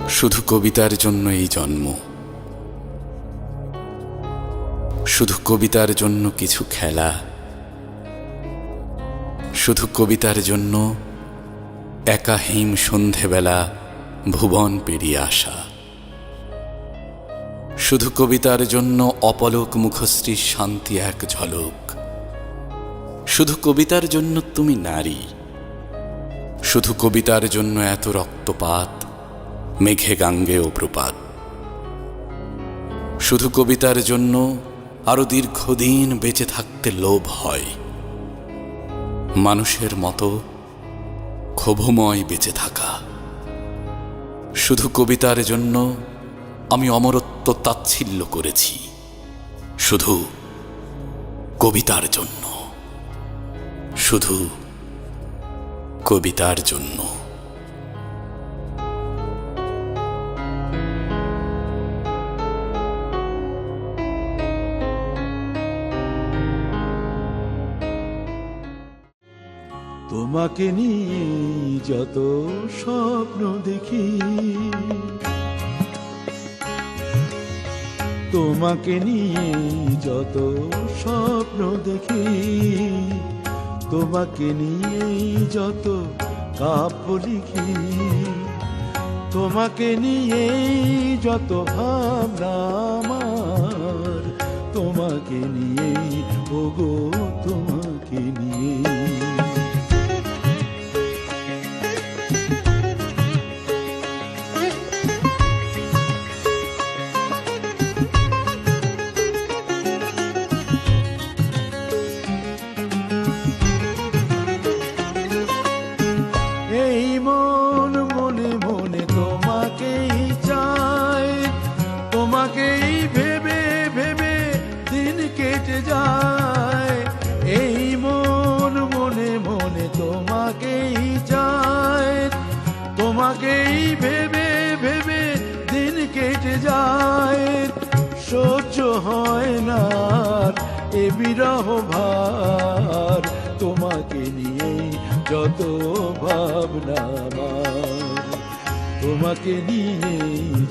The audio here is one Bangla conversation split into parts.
শুধু কবিতার জন্য এই জন্ম, শুধু কবিতার জন্য কিছু খেলা, শুধু কবিতার জন্য একা হিম সন্ধেবেলা ভুবন পেরিয়ে আসা, শুধু কবিতার জন্য অপলক মুখশ্রীর শান্তি এক ঝলক, শুধু কবিতার জন্য তুমি নারী, শুধু কবিতার জন্য এত রক্তপাত, মেঘে গাঙ্গেয় প্রপাত, শুধু কবিতার জন্য আরো দীর্ঘদিন বেঁচে থাকতে লোভ হয়, মানুষের মতো ক্ষোভময় বেঁচে থাকা। শুধু কবিতার জন্য আমি অমরত্ব তাচ্ছিল্য করেছি, শুধু কবিতার জন্য, শুধু কবিতার জন্য। তোমাকে নিয়ে যত স্বপ্ন দেখি, তোমাকে নিয়ে যত স্বপ্ন দেখি, তোমাকে নিয়ে যত কাব্য লিখি, তোমাকে নিয়ে যত ভাবনা আমার, তোমাকে নিয়ে ওগো তোমাকে নিয়ে। এই মন মনে মনে তোমাকেই চায়, তোমাকেই ভেবে ভেবে দিন কেটে যায়। এই মন মনে মনে তোমাকেই চায়, তোমাকেই ভেবে ভেবে দিন কেটে যায়। সহ্য হয় না এ বিরহ ভার, তোমাকে নিয়ে যত ভাবনা আমার, তোমাকে নিয়ে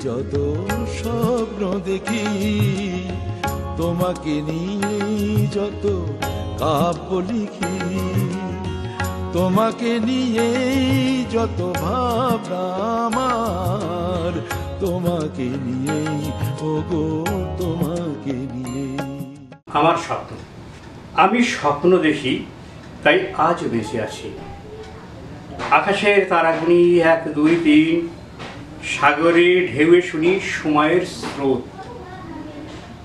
যত স্বপ্ন দেখি, তোমাকে নিয়ে যত কাব্য লিখি, তোমাকে নিয়ে যত ভাবনা আমার, তোমাকে নিয়ে ওগো তোমাকে নিয়ে। আমার স্বপ্ন, আমি স্বপ্ন দেখি তাই আজ বেঁচে আছি। আকাশের তারাগুনি 1, 2, 3, সাগরে ঢেউয়ে শুনি সময়ের স্রোত।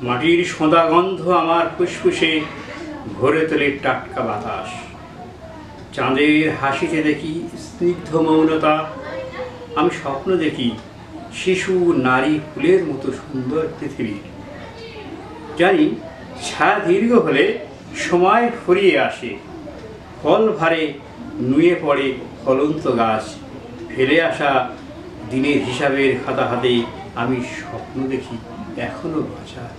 মাটির সোঁদা গন্ধ আমার ফুসফুসে ভরে তোলে টাটকা বাতাস। চাঁদের হাসিতে দেখি স্নিগ্ধ মৌনতা। আমি স্বপ্ন দেখি শিশু নারী ফুলের মতো সুন্দর পৃথিবীর। জানি ছায়া দীর্ঘ হলে সময় ফুরিয়ে আসে, ফল ভারে নুয়ে পড়ে ফলন্ত গাছ। ফেলে আসা দিনের হিসাবের খাতা হাতে আমি স্বপ্ন দেখি এখনো বাঁচার।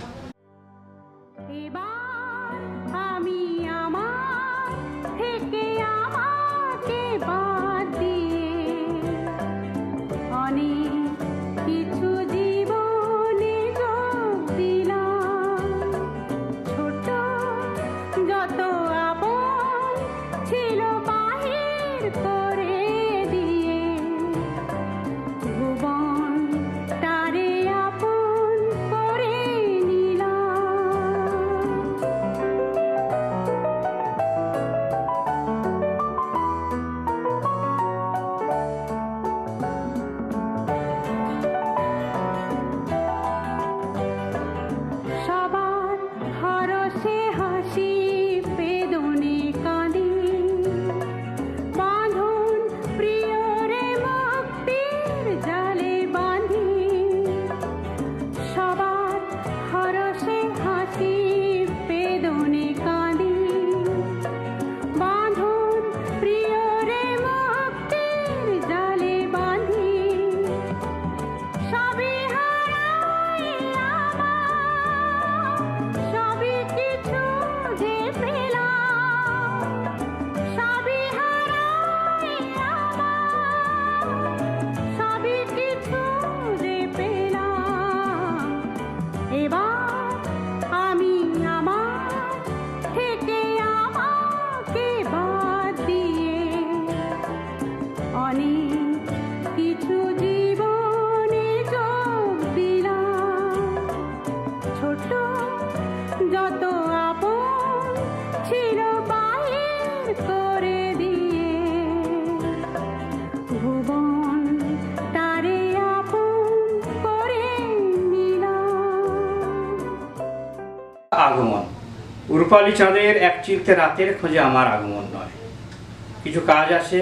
রূপালী চাঁদের এক চিলতে রাতের খোঁজে আমার আগমন নয়। কিছু কাজ আছে,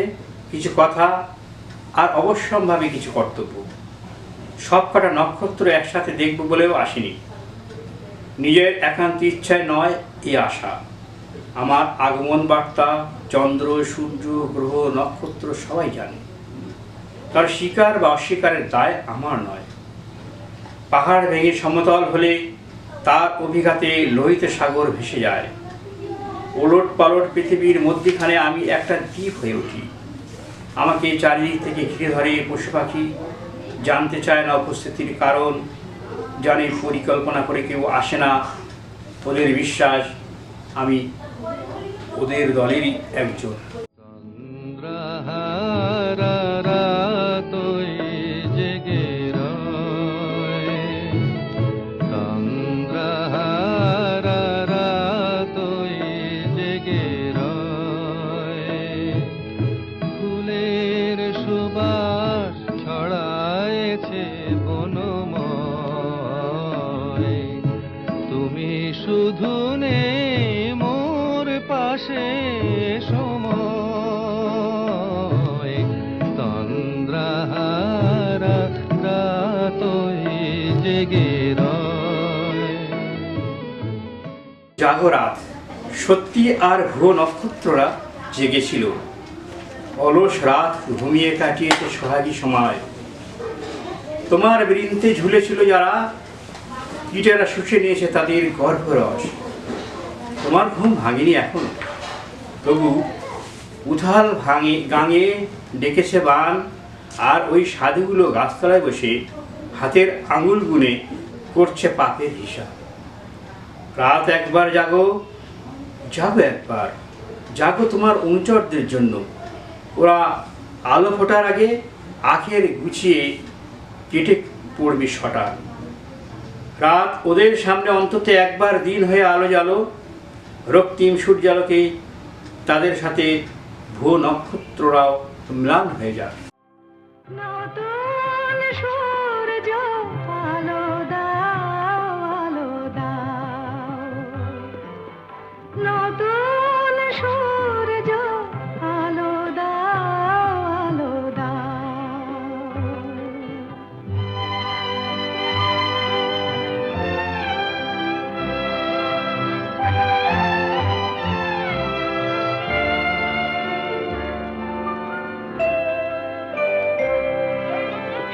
কিছু কথা, আর অবশ্যম্ভাবী কিছু কর্তব্য। সব কটা নক্ষত্র একসাথে দেখব বলেও আসিনি। নিজের একান্ত ইচ্ছায় নয় এই আশা। আমার আগমন বার্তা চন্দ্র, সূর্য, গ্রহ, নক্ষত্র সবাই জানে। তার স্বীকার বা অস্বীকারের দায় আমার নয়। পাহাড় ভেঙে সমতল হলে তার অভিঘাতে লোহিত সাগর ভেসে যায়। ওলট পালট পৃথিবীর মধ্যিখানে আমি একটা দ্বীপ হয়ে উঠি। আমাকে চারিদিক থেকে ঘিরে ধরে পশু পাখি, জানতে চায় না উপস্থিতির কারণ, জানে পরিকল্পনা করে কেউ আসে না। ওদের বিশ্বাস আমি ওদের দলেরই একজন। চন্দ্রহারা রাতই জেগে রয়, চন্দ্রহারা রাতই জেগে রয়, ফুলের সুবাস ছড়ায়েছে বনময়, তুমি শুধু নেই মোর পাশে সময়, চন্দ্রহারা রাতই জেগে রয়। জাগো রাত, সত্যি আর ভুয়ো নক্ষত্ররা জেগেছিল। অলস রাত ঘুমিয়ে কাটিয়েছে সোহাগী সময়। তোমার বৃন্তে ঝুলেছিল যারা, কীটেরা শুষে নিয়েছে তাদের গর্ভরস। তোমার ঘুম ভাঙেনি এখন, তবু উথাল গাঙে ডেকেছে বান, আর ওই সাধুগুলো গাছতলায় বসে হাতের আঙুল গুনে করছে পাপের হিসাব। রাত একবার জাগো, জাগো একবার, জাগো তোমার অনুচরদের জন্য। ওরা আলো ফোটার আগে আখের গুছিয়ে কেটে পড়বে শটা। রাত ওদের সামনে অন্তত একবার দিন হয়ে আলো জ্বালো, রক্তিম সূর্যালোকে তাদের সাথে ভুয়ো নক্ষত্ররাও ম্লান হয়ে যায়। নতুন সূর্য আলো দাও, আলো দাও, নতুন সূর্য আলো দাও, আলো দাও।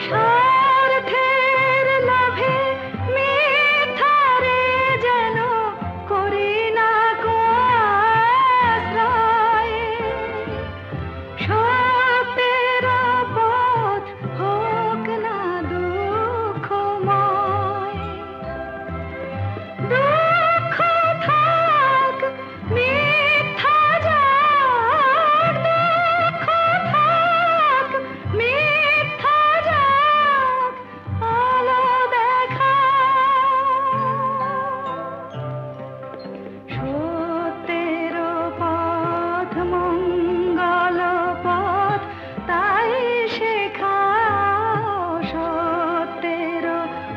স্বার্থের লাভে মিথ্যারে যেন করি না কো আশ্রয়, সত্যের পথ হোক না দুঃখময়, দুঃখ থাক মিথ্যা যাক, দুঃখ থাক মিথ্যা যাক, আলো দেখা সত্যের পথ মঙ্গল পথ, তাই শেখাও সত্যের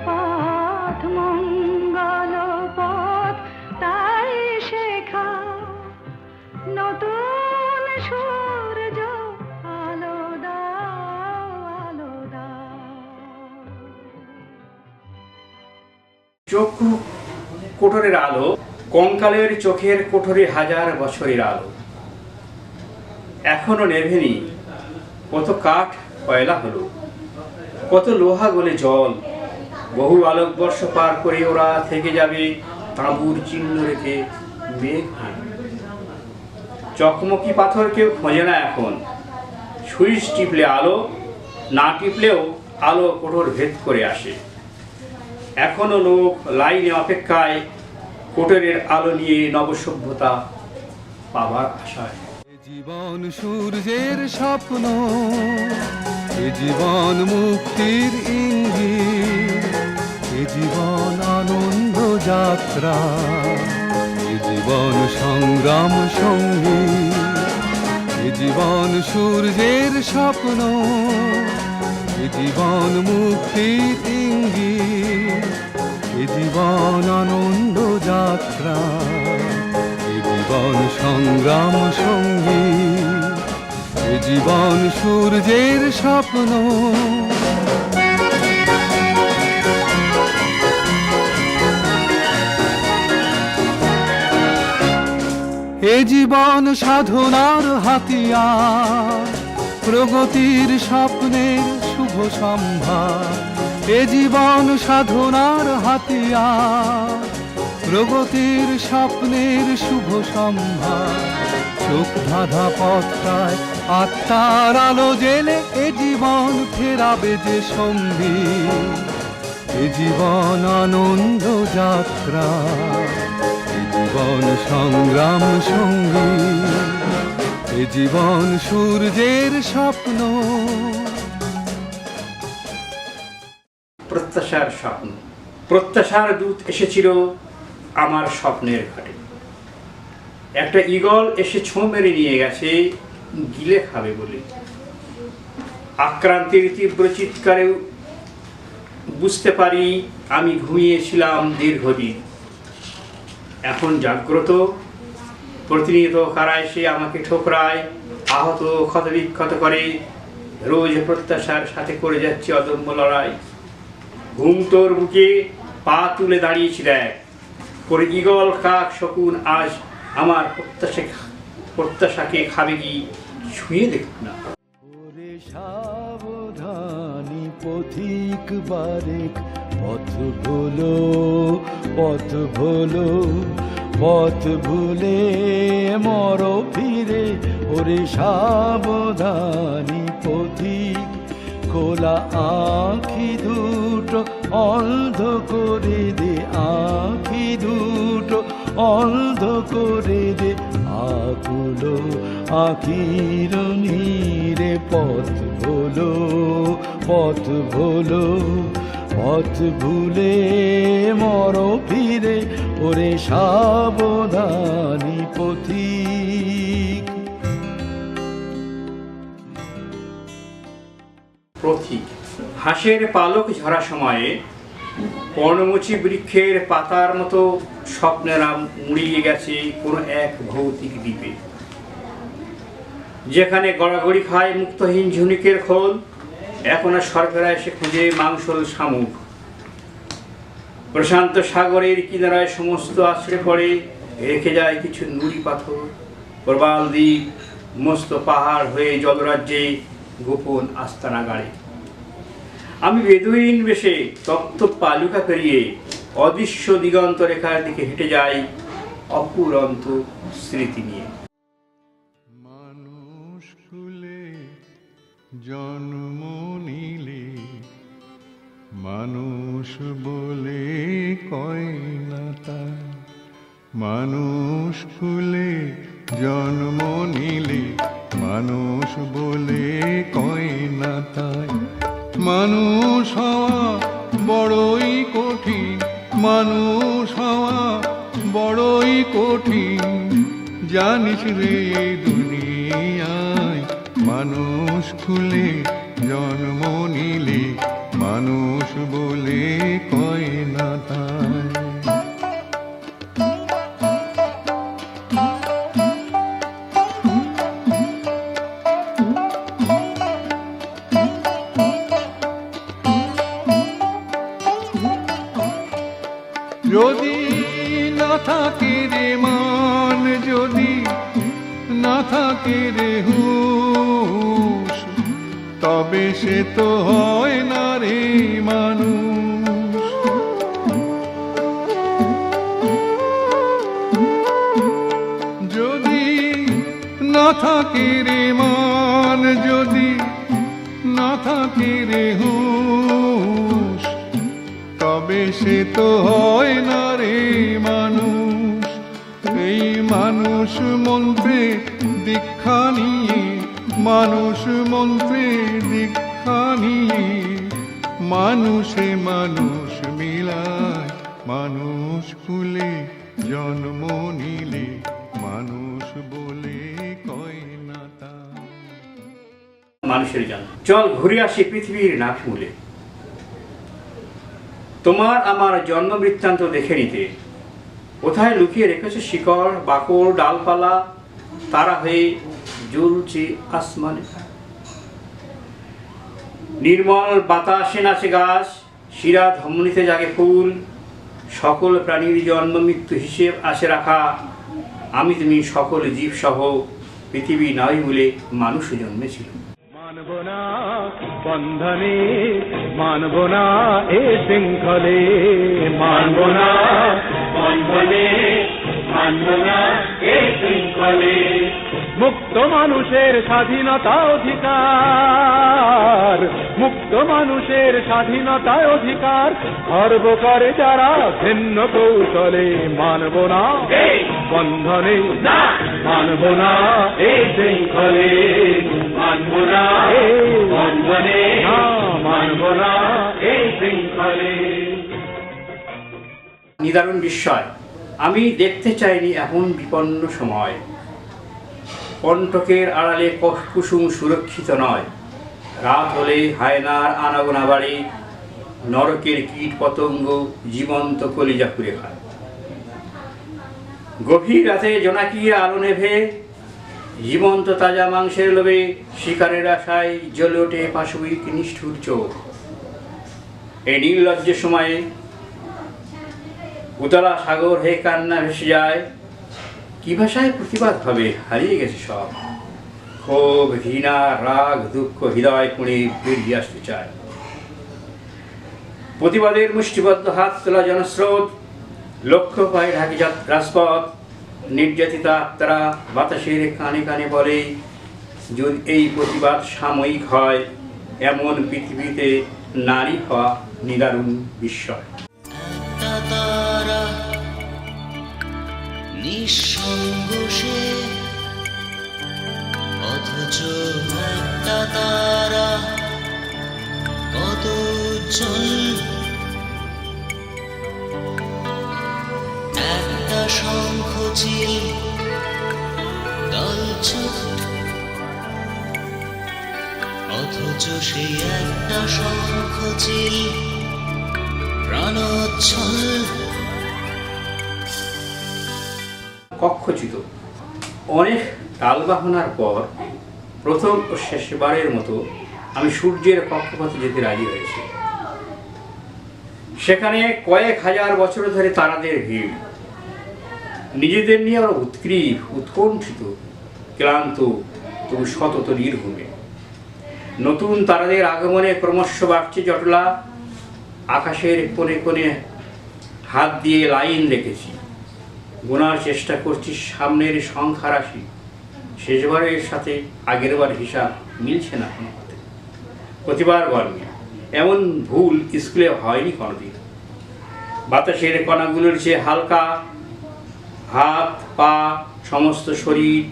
পথ মঙ্গল পথ, তাই শেখাও। নতুন সূর্য আলো দাও, আলো দাও। চক্ষু কোটরের আলো, কঙ্কালের চোখের কোঠরে হাজার বছরের আলো এখনো নেভেনি। কত কাঠ কয়লা হলো, কত লোহা গলে জল, বহু আলোকবর্ষ পার করে ওরা থেকে যাবে তাঁবুর চিহ্ন রেখে মেঘ হয়ে। চকমকি পাথর কেউ খোঁজে না এখন, সুইচ টিপলে আলো, না টিপলেও আলো কোঠর ভেদ করে আসে। এখনো লোক লাইনে অপেক্ষায় কোটরের আলো নিয়ে নবসভ্যতা পাবার আশায়। এ জীবন সূর্যের স্বপ্ন, এ জীবন মুক্তির ইঙ্গিত, এ জীবন আনন্দ যাত্রা, এ জীবন সংগ্রাম সঙ্গীত, এ জীবন সূর্যের স্বপ্ন, এ জীবন মুক্তির ইঙ্গিত, এ জীবন আনন্দ যাত্রা, জীবন সংগ্রাম সঙ্গী, এ জীবন সূর্যের স্বপ্ন। এ জীবন সাধনার হাতিয়ার, প্রগতির স্বপ্নের শুভ সম্ভার। এ জীবন সাধনার হাতিয়ার, প্রগতির স্বপ্নের শুভ সম্ভার। চোখ ধাঁধা পথটায় আত্মার আলো জেলে এ জীবন ফেরাবে যে সঙ্গী, এ জীবন আনন্দ যাত্রা, এ জীবন সংগ্রাম সঙ্গী, এ জীবন সূর্যের স্বপ্ন। প্রত্যাশার স্বপ্ন। প্রত্যাশার দূত এসেছিল আমার স্বপ্নের ঘাটে। একটা ঈগল এসে ছোঁ মেরে নিয়ে গেছে গিলে খাবে বলে। আক্রান্তের তীব্র চিৎকারে বুঝতে পারি আমি ঘুমিয়েছিলাম দীর্ঘদিন। এখন জাগ্রত, প্রতিনিয়ত কারা এসে আমাকে ঠোকরায়, আহত ক্ষতবিক্ষত করে। রোজ প্রত্যাশার সাথে করে যাচ্ছে অদম্য লড়াই। ঘুম তোর বুকে পা তুলে দাঁড়িয়েছি দেখ, পরে ঈগল কাক শকুন আজ আমার প্রত্যাশাকে খাবে কি ছুঁয়ে দেখুক না। ওরে সাবধানী পথিক বারেক, পথ ভুলো পথ ভুলো, পথ ভুলে মর ফিরে। ওরে সাবধানী পথিক, খোলা আঁখি দুটো অন্ধ করে দে, আঁখি দুটো অন্ধ করে দে। আকুলো আখির নীরে পথ ভোলো পথ ভোলো, পথ ভুলে মর ফিরে। ওরে সাবধানী পথিক। পথিক। হাঁসের পালক ঝরা সময়ে পর্ণমোচী বৃক্ষের পাতার মতো স্বপ্নেরা মুড়িয়ে গেছে কোনো এক ভৌতিক দ্বীপে, যেখানে গড়াগড়ি খায় মুক্তহীন ঝুনিকের খোল। এখন আর সরকারা এসে খুঁজে মাংসল শামুক। প্রশান্ত সাগরের কিনারায় সমস্ত আশ্রে পড়ে রেখে যায় কিছু নুড়ি পাথর। প্রবাল দ্বীপ মস্ত পাহাড় হয়ে জলরাজ্যে গোপন আস্তানা গাড়ে। আমি বেদুইন বেশে তপ্ত পালুকা পেরিয়ে অদৃশ্য দিগন্ত রেখার দিকে হেঁটে যাই অপুরন্ত স্মৃতি নিয়ে। মানুষ কুলে জন্ম নিলে মানুষ বলে কয় না তাই, মানুষ কুলে জন্ম নিলে মানুষ বলে কয় না তাই। মানুষ হওয়া বড়ই কঠিন, মানুষ হওয়া বড়ই কঠিন, জানিস রে এই দুনিয়ায়। মানুষ খুলে জন্ম নিলে মানুষ বলে কয় না তাই। যদি না থাকে রে মান, যদি না থাকে রে হুঁশ, তবে সে তো হয় না রে মানুষ। যদি না থাকে রে মান, যদি না থাকে রে হুঁশ, তবে সে তো হয় না রে মানুষ। এই মানুষ মন্ত্রে দীক্ষা নিয়ে, মানুষ মন্ত্রে দীক্ষা নিয়ে, মানুষে মানুষ মিলায়। মানুষ কুলে জন্ম নিলে মানুষ বলে কয় না তা। মানুষের জন্য চল ঘুরে আসি পৃথিবীর নাকমূলে, তোমার আমার জন্ম বৃত্তান্ত দেখে নিতে। কোথায় লুকিয়ে রেখেছে শিকড় বাকড় ডালপালা, তারা হয়ে জ্বলছে আসমানে। নির্মল বাতাসে নাচে গাছ, শিরা ধমনীতে জাগে ফুল, সকল প্রাণীর জন্ম মৃত্যু হিসেব আসে রাখা। আমি তুমি সকল জীব সহ পৃথিবী নয় বলে মানুষ জন্মেছিল। মানব না বন্ধনে, মানব না এ শৃঙ্খলে, মানব না বন্ধনে, মানব না এ শৃঙ্খলে। মুক্ত মানুষের স্বাধীনতা অধিকার, মুক্ত মানুষের স্বাধীনতা অধিকার, গর্ব করে যারা ভিন্ন কৌশলে। মানব না বন্ধনে, মানব না এই শৃঙ্খলে, মানব না বন্ধনে, মানব না এই শৃঙ্খলে। নিদারুণ বিস্ময়, আমি দেখতে চাইনি এমন বিপন্ন সময়। কণ্টকের আড়ালে কুসুম সুরক্ষিত নয়, রাত হলে হায়নার আনাগোনা বাড়ে, নরকের কীট পতঙ্গ জীবন্ত কলিজা পুড়ে খায়। গভীর রাতে জোনাকির আলো নেভে, জীবন্ত তাজা মাংসের লোভে শিকারের আশায় জ্বলে ওঠে পাশবিক নিষ্ঠুর চোখ। এই নির্লজ্জ সময়ে উতলা সাগর হয়ে কান্না ভেসে যায়। কি ভাষায় প্রতিবাদ হবে, হারিয়ে গেছে সব। ক্ষোভ ঘৃণা রাগ দুঃখ হৃদয় পুড়ে বেরিয়ে আসতে চায়। প্রতিবাদের মুষ্টিবদ্ধ হাত তোলা জনস্রোত, লক্ষ্য পায় ঢাকি রাজপথ। নির্যাতিতা আত্মারা বাতাসের কানে কানে বলে, যদি এই প্রতিবাদ সাময়িক হয়, এমন পৃথিবীতে নারী হওয়া নিদারুণ বিস্ময়। একটা তারা নিঃসঙ্গ সে, অথচ একটা তারা কত উজ্জ্বল। একটা শঙ্খ চিল দলছুট, অথচ সেই একটা শঙ্খ চিল প্রাণোচ্ছল। কক্ষচ্যুত অনেক টালবাহনার পর প্রথম ও শেষবারের মতো আমি সূর্যের কক্ষপথে যেতে রাজি হয়েছি। সেখানে কয়েক হাজার বছর ধরে তারাদের ভিড়, নিজেদের নিয়ে আমরা উৎগ্রীব উৎকণ্ঠিত, ক্লান্ত তবু সতত নির্ঘুমে। নতুন তারাদের আগমনে ক্রমশ বাড়ছে জটলা। আকাশের কোণে কোণে হাত দিয়ে লাইন রেখেছি, গোনার চেষ্টা করছি সামনের সংখ্যা রাশি। শেষবারের সাথে আগেরবার হিসাব মিলছে না কোনো মতে। প্রতিবার গরমে এমন ভুল স্কুলে হয়নি কোনোদিন। বাতাসের কণাগুলোর চেয়ে হালকা, হাত পা সমস্ত শরীর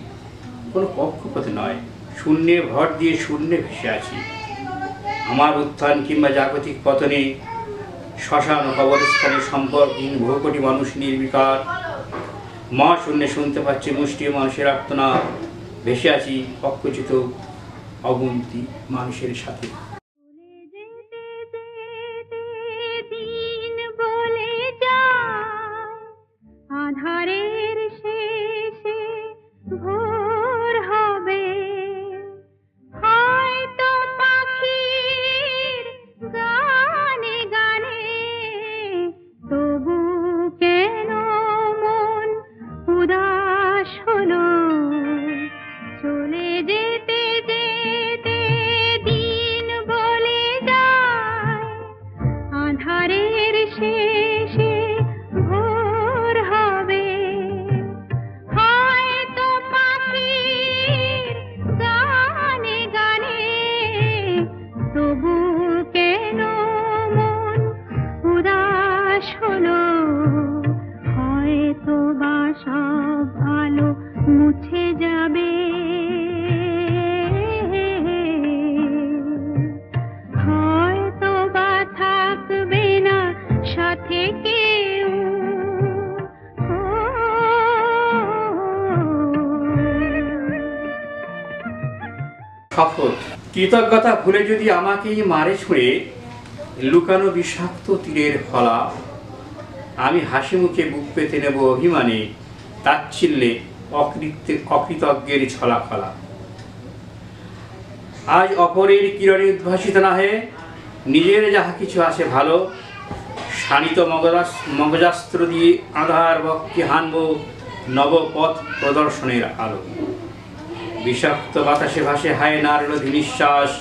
কোনো কক্ষপথে নয়, শূন্যে ভর দিয়ে শূন্যে ভেসে আছি। আমার উত্থান কিংবা জাগতিক পতনে শ্মশান ও কবরস্থানের সম্পর্কহীন বহু কোটি মানুষ নির্বিকার। মহাশূন্যে শুনতে পাচ্ছি মুষ্টি মানুষের আর্তনাদ, ভেসে আছি কক্ষচ্যুত অগুন্তি মানুষের সাথে। দিন বলে যায়, আধারের শেষে ভোর হবে, হয়তো পাখির গানে গানে, তবু কেন মন উদাস হলো। চলে যেতে যেতে দিন বলে যায়, আধারের শেষে ভোর হবে, হয়তো পাখির গানে গানে, তবু কেন মন উদাস হলো। হয়তো বা সব আলো মুছে যাবে, হয়তো বা থাকবে না সাথে কেউ। শপথ, কৃতজ্ঞতা ভুলে যদি আমাকেই মারে ছুঁড়ে লুকানো বিষাক্ত তীরের ফলা, আমি হাসি মুখে বুক পেতে নেব অভিমানে, তাচ্ছিল্যে অকৃতজ্ঞের ছলাফলা। আজ অপরের কিরণে উদ্ভাসিত না হয়ে নিজের যাহা কিছু আছে ভালো, শানিত মগজাস্ত্র দিয়ে আধার বক্ষে হানব নবপথ প্রদর্শনের আলো। বিষাক্ত বাতাসে ভাসে হায় নারলধি নিঃশ্বাস,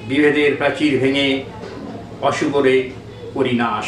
বিভেদের প্রাচীর ভেঙে অশুভরে পরিনাশ।